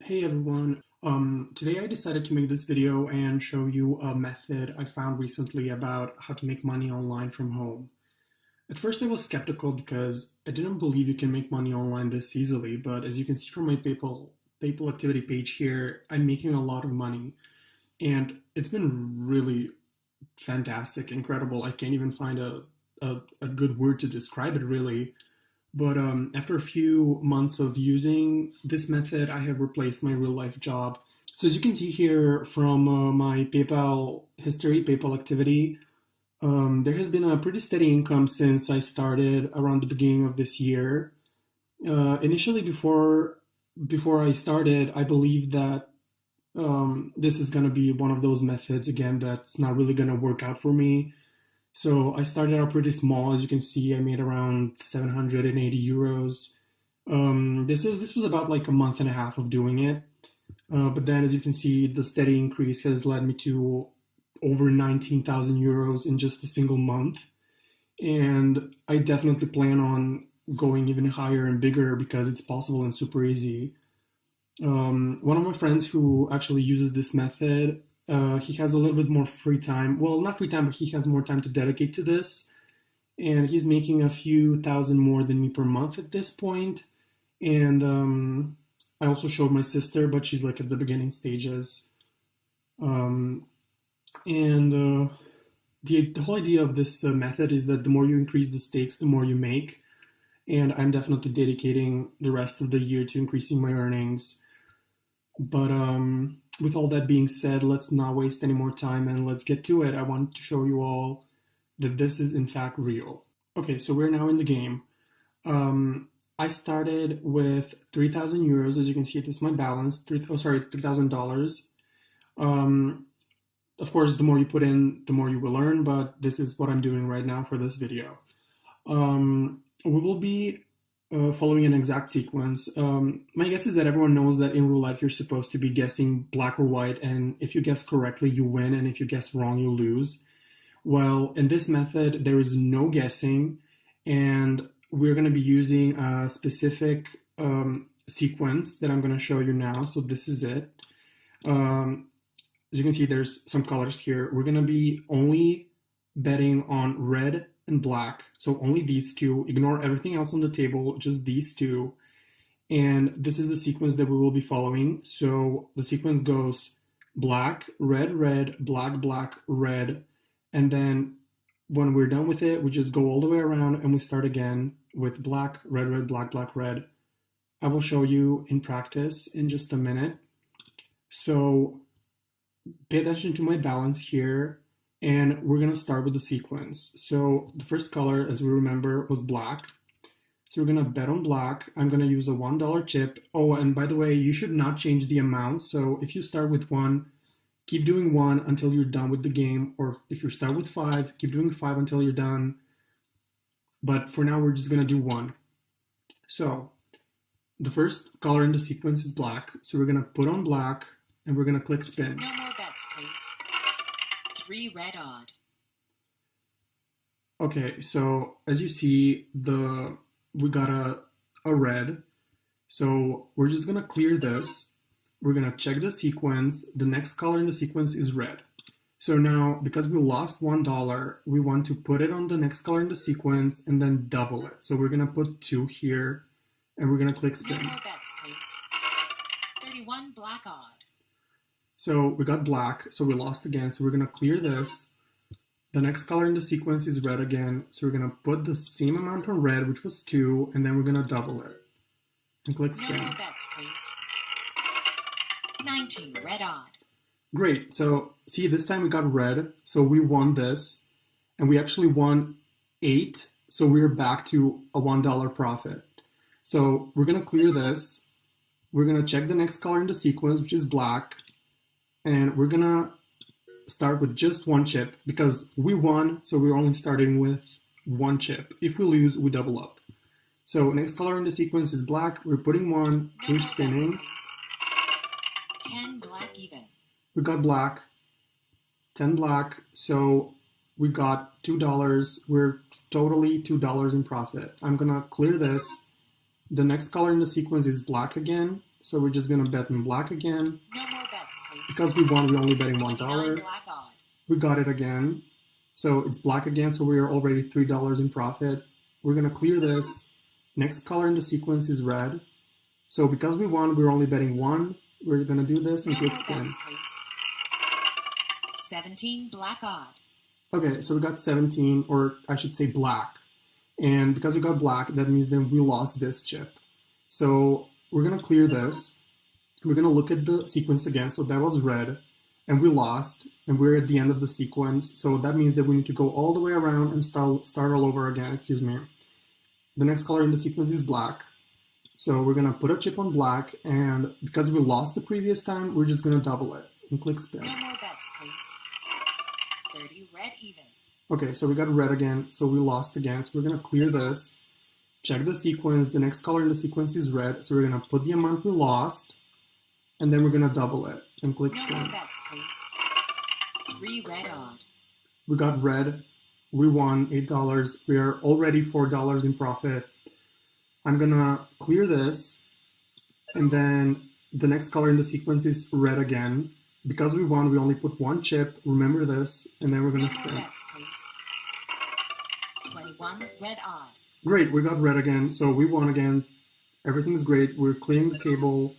Hey everyone. Today I decided to make this video and show you a method I found recently about how to make money online from home. At first I was skeptical because I didn't believe you can make money online this easily, but as you can see from my PayPal activity page here, I'm making a lot of money and it's been really fantastic, incredible. I can't even find a good word to describe it really. But after a few months of using this method, I have replaced my real life job. So as you can see here from my PayPal history, PayPal activity, there has been a pretty steady income since I started around the beginning of this year. Initially, before I started, I believed that this is going to be one of those methods again that's not really going to work out for me. So I started out pretty small. As you can see, I made around 780 euros. This was about like a month and a half of doing it. But then, as you can see, the steady increase has led me to over 19,000 euros in just a single month. And I definitely plan on going even higher and bigger because it's possible and super easy. One of my friends who actually uses this method, he has a little bit more free time. Well, not free time, but he has more time to dedicate to this. And he's making a few thousand more than me per month at this point. And I also showed my sister, but she's like at the beginning stages. Um, and the whole idea of this method is that the more you increase the stakes, the more you make. And I'm definitely dedicating the rest of the year to increasing my earnings. But with all that being said, let's not waste any more time and let's get to it. I want to show you all that this is in fact real. Okay, so we're now in the game. I started with 3,000 euros. As you can see, this is my balance. $3,000. Of course, the more you put in, the more you will earn, but this is what I'm doing right now for this video. We will be following an exact sequence. My guess is that everyone knows that in roulette you're supposed to be guessing black or white, and if you guess correctly, you win, and if you guess wrong, you lose. Well, in this method, there is no guessing, and we're going to be using a specific sequence that I'm going to show you now. So this is it. As you can see, there's some colors here. We're going to be only betting on red and black, so only these two. Ignore everything else on the table, just these two. And this is the sequence that we will be following. So the sequence goes black, red, black, black, red, and then when we're done with it, we just go all the way around and we start again with black, red, black, black, red. I will show you in practice in just a minute. So pay attention to my balance here. And we're going to start with the sequence. So the first color, as we remember, was black. So we're going to bet on black. I'm going to use a $1 chip. Oh, and by the way, you should not change the amount. So if you start with 1, keep doing 1 until you're done with the game. Or if you start with 5, keep doing 5 until you're done. But for now, we're just going to do 1. So the first color in the sequence is black. So we're going to put on black and we're going to click spin. No more bets, please. 3 red odd. Okay, so as you see, we got a red. So we're just gonna clear this. We're gonna check the sequence. The next color in the sequence is red. So now, because we lost $1, we want to put it on the next color in the sequence and then double it. So we're gonna put 2 here and we're gonna click spin. No more bets, please. 31 black odd. So we got black, so we lost again. So we're gonna clear this. The next color in the sequence is red again. So we're gonna put the same amount on red, which was 2, and then we're gonna double it. And click spin. No more bets, please. 19 red odd. Great, so see, this time we got red, so we won this. And we actually won 8, so we're back to a $1 profit. So we're gonna clear this. We're gonna check the next color in the sequence, which is black. And we're gonna start with just 1 chip because we won, so we're only starting with 1 chip. If we lose, we double up. So next color in the sequence is black. We're putting 1, No we're more spinning. bets, please. 10 black even. We got black, 10 black, so we got $2. We're totally $2 in profit. I'm gonna clear this. The next color in the sequence is black again. So we're just gonna bet in black again. No more bets, please. Because we won, we're only betting $1. 29 black odd. We got it again. So it's black again, so we are already $3 in profit. We're gonna clear this. Next color in the sequence is red. So because we won, we're only betting 1. We're gonna do this and No click more spin. bets, please. 17 black odd. Okay, so we got 17, or I should say black. And because we got black, that means then we lost this chip. So we're gonna clear this. We're gonna look at the sequence again. So that was red, and we lost, and we're at the end of the sequence. So that means that we need to go all the way around and start all over again, excuse me. The next color in the sequence is black. So we're gonna put a chip on black, and because we lost the previous time, we're just gonna double it and click spin. No more bets, please. 30 red even. Okay, so we got red again, so we lost again. So we're gonna clear this, check the sequence. The next color in the sequence is red, so we're gonna put the amount we lost, and then we're gonna double it and click No spin. more bets, please. 3 red odd. We got red, we won $8. We are already $4 in profit. I'm gonna clear this, and then the next color in the sequence is red again. Because we won, we only put 1 chip. Remember this, and then we're No gonna more spin. bets, please. 21 red odd. Great, we got red again, so we won again. Everything's great. We're clearing the table.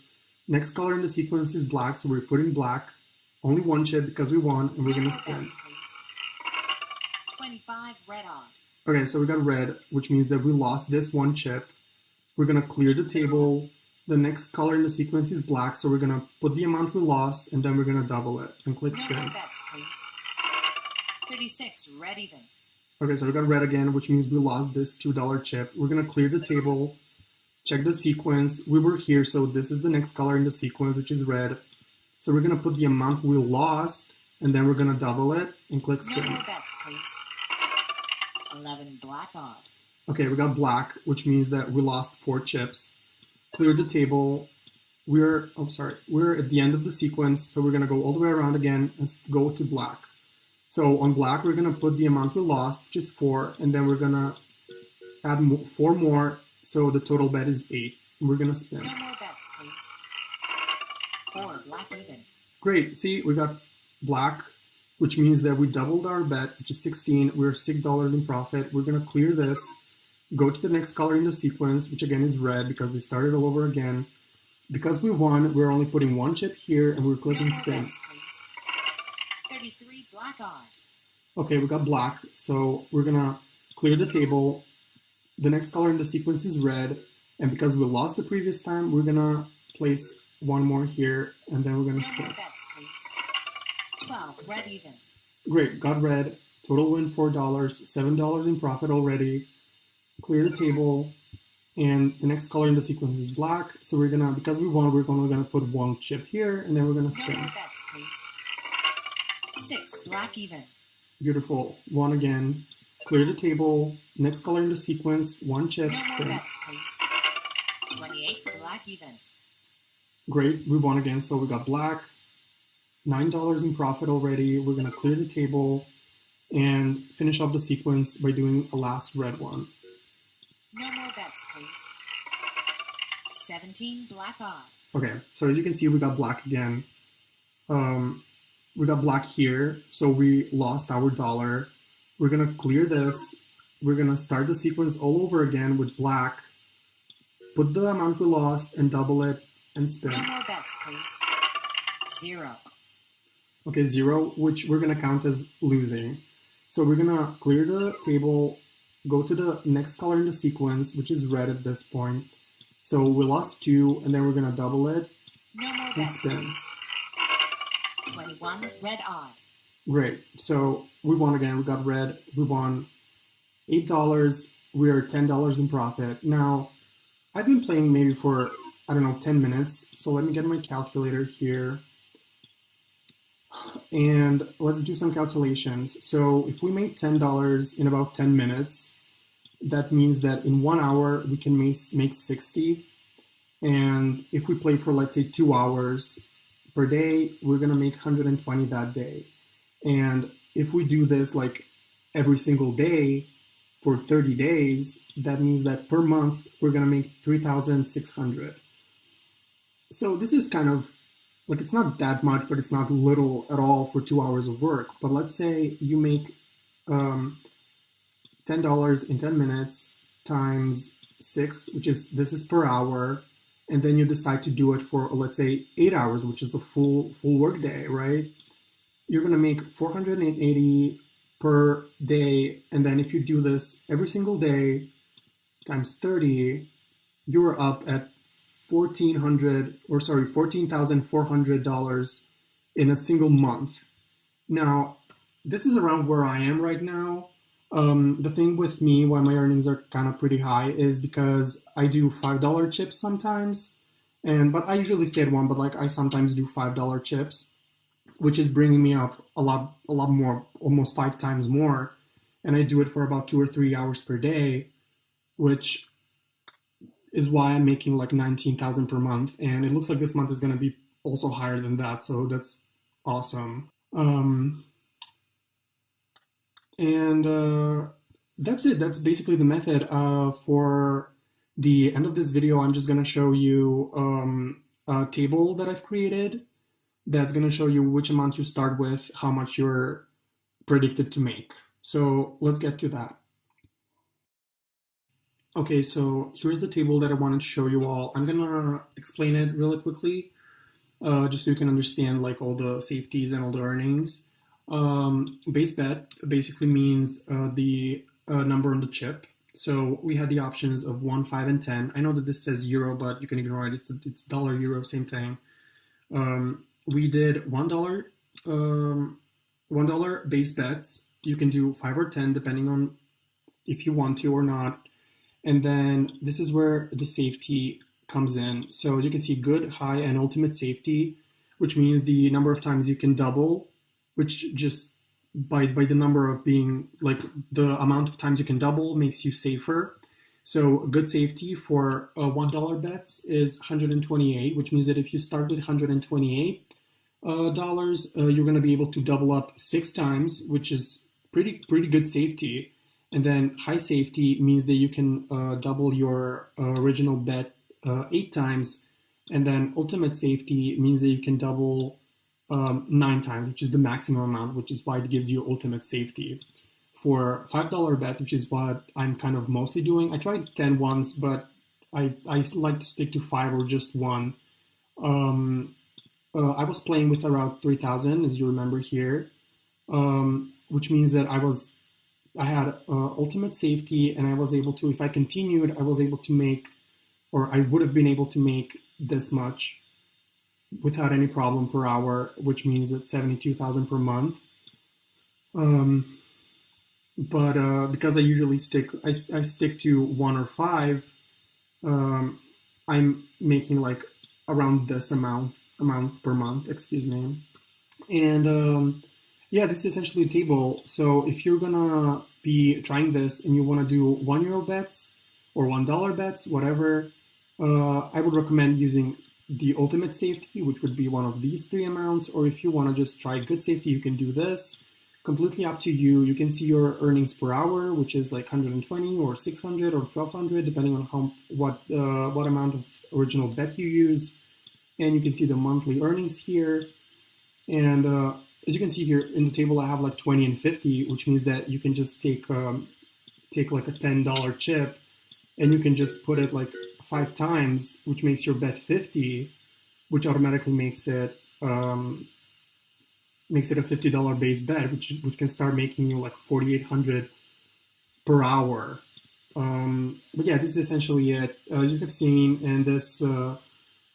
Next color in the sequence is black, so we're putting black. Only 1 chip because we won, and we're No gonna more spin. bets, please. 25 red odd. Okay, so we got red, which means that we lost this 1 chip. We're gonna clear the table. The next color in the sequence is black, so we're gonna put the amount we lost, and then we're gonna double it and click No spin. more bets, please. 36 red even. Okay, so we got red again, which means we lost this $2 chip. We're gonna clear the table, check the sequence. We were here, so this is the next color in the sequence, which is red. So we're gonna put the amount we lost, and then we're gonna double it and click No spin. more bets, please. 11 black odd. Okay, we got black, which means that we lost 4 chips. Clear the table. We're at the end of the sequence, so we're gonna go all the way around again and go to black. So on black, we're gonna put the amount we lost, which is 4, and then we're gonna add 4 more, so the total bet is 8. We're gonna spin. No more bets, please. 4 black even. Great, see, we got black, which means that we doubled our bet, which is 16. We're $6 in profit. We're gonna clear this, go to the next color in the sequence, which again is red because we started all over again. Because we won, we're only putting 1 chip here, and we're No clicking more spin. bets, please. 33 black odd. Okay, we got black, so we're gonna clear the table. The next color in the sequence is red, and because we lost the previous time, we're gonna place 1 more here, and then we're gonna No more spin. bets, please. 12 red even. Great, got red. Total win $4, $7 in profit already. Clear the table, and the next color in the sequence is black. So we're gonna, because we won, we're only gonna put 1 chip here, and then we're gonna No spin. more bets, please. 6 black even. Beautiful. 1 again. Clear the table. Next color in the sequence, 1 chip, No more spin. bets, please. 28 black even. Great, we won again, so we got black. $9 in profit already. We're gonna clear the table and finish off the sequence by doing a last red one. No more bets, please. 17 black odd. Okay, so as you can see, we got black again. We got black here, so we lost our dollar. We're gonna clear this. We're gonna start the sequence all over again with black. Put the amount we lost and double it and spin. No more bets, please. 0. Okay, 0, which we're gonna count as losing. So we're gonna clear the table, go to the next color in the sequence, which is red at this point. So we lost 2, and then we're gonna double it. No more And bets, spin. please. 21 red odd. Great. So we won again. We got red. We won $8. We are $10 in profit. Now, I've been playing maybe for, I don't know, 10 minutes. So let me get my calculator here. And let's do some calculations. So if we made $10 in about 10 minutes, that means that in 1 hour we can make 60. And if we play for, let's say, 2 hours per day, we're gonna make 120 that day. And if we do this like every single day for 30 days, that means that per month we're gonna make 3,600. So this is kind of like it's not that much, but it's not little at all for 2 hours of work. But let's say you make um, $10 in 10 minutes times six, which is this is per hour, and then you decide to do it for let's say 8 hours, which is a full work day, right? You're gonna make 480 per day, and then if you do this every single day times 30, you're up at 14,400 in a single month. Now, this is around where I am right now. The thing with me, why my earnings are kind of pretty high, is because I do $5 chips sometimes, and but I usually stay at one. But like I sometimes do $5 chips, which is bringing me up a lot more, almost 5 times more, and I do it for about 2 or 3 hours per day, which is why I'm making like 19,000 per month, and it looks like this month is going to be also higher than that, so that's awesome. And that's it. That's basically the method. For the end of this video, I'm just going to show you a table that I've created that's going to show you which amount you start with, how much you're predicted to make. So let's get to that. Okay, so here's the table that I wanted to show you all. I'm going to explain it really quickly, just so you can understand like all the safeties and all the earnings. Base bet basically means the number on the chip. So we had the options of 1, 5, and 10. I know that this says euro, but you can ignore it. It's dollar, euro, same thing. We did $1, $1 base bets. You can do 5 or 10 depending on if you want to or not. And then this is where the safety comes in. So as you can see, good, high, and ultimate safety, which means the number of times you can double, which just by the number of being like the amount of times you can double makes you safer. So good safety for $1 bets is 128, which means that if you start with $128, you're going to be able to double up 6 times, which is pretty good safety. And then high safety means that you can double your original bet 8 times. And then ultimate safety means that you can double 9 times, which is the maximum amount, which is why it gives you ultimate safety. For $5 bets, which is what I'm kind of mostly doing, I tried 10 once, but I like to stick to 5 or just 1. I was playing with around 3,000, as you remember here, which means that I had ultimate safety, and I was able to, if I continued, I was able to make, or I would have been able to make this much without any problem per hour, which means that 72,000 per month. But because I usually stick to 1 or 5, I'm making like around this amount per month, excuse me. And yeah, this is essentially a table. So if you're gonna be trying this and you want to do €1 bets or $1 bets, whatever, I would recommend using the ultimate safety, which would be one of these 3 amounts. Or if you want to just try good safety, you can do this. Completely up to you. You can see your earnings per hour, which is like 120 or 600 or 1200, depending on what amount of original bet you use. And you can see the monthly earnings here. And as you can see here in the table, I have like 20 and 50, which means that you can just take like a $10 chip, and you can just put it like 5 times, which makes your bet 50, which automatically makes it a $50 base bet, which can start making you like 4,800 per hour. But yeah, this is essentially it. As you have seen in this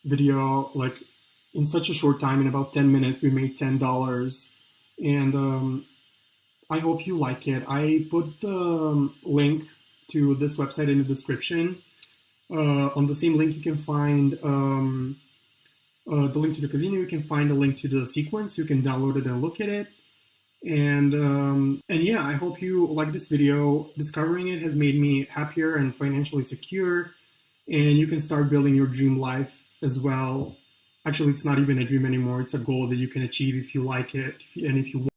video, like in such a short time, in about 10 minutes, we made $10. And I hope you like it. I put the link to this website in the description. On the same link, you can find the link to the casino. You can find a link to the sequence. You can download it and look at it. And yeah, I hope you like this video. Discovering it has made me happier and financially secure. And you can start building your dream life as well. Actually, it's not even a dream anymore. It's a goal that you can achieve if you like it and if you want.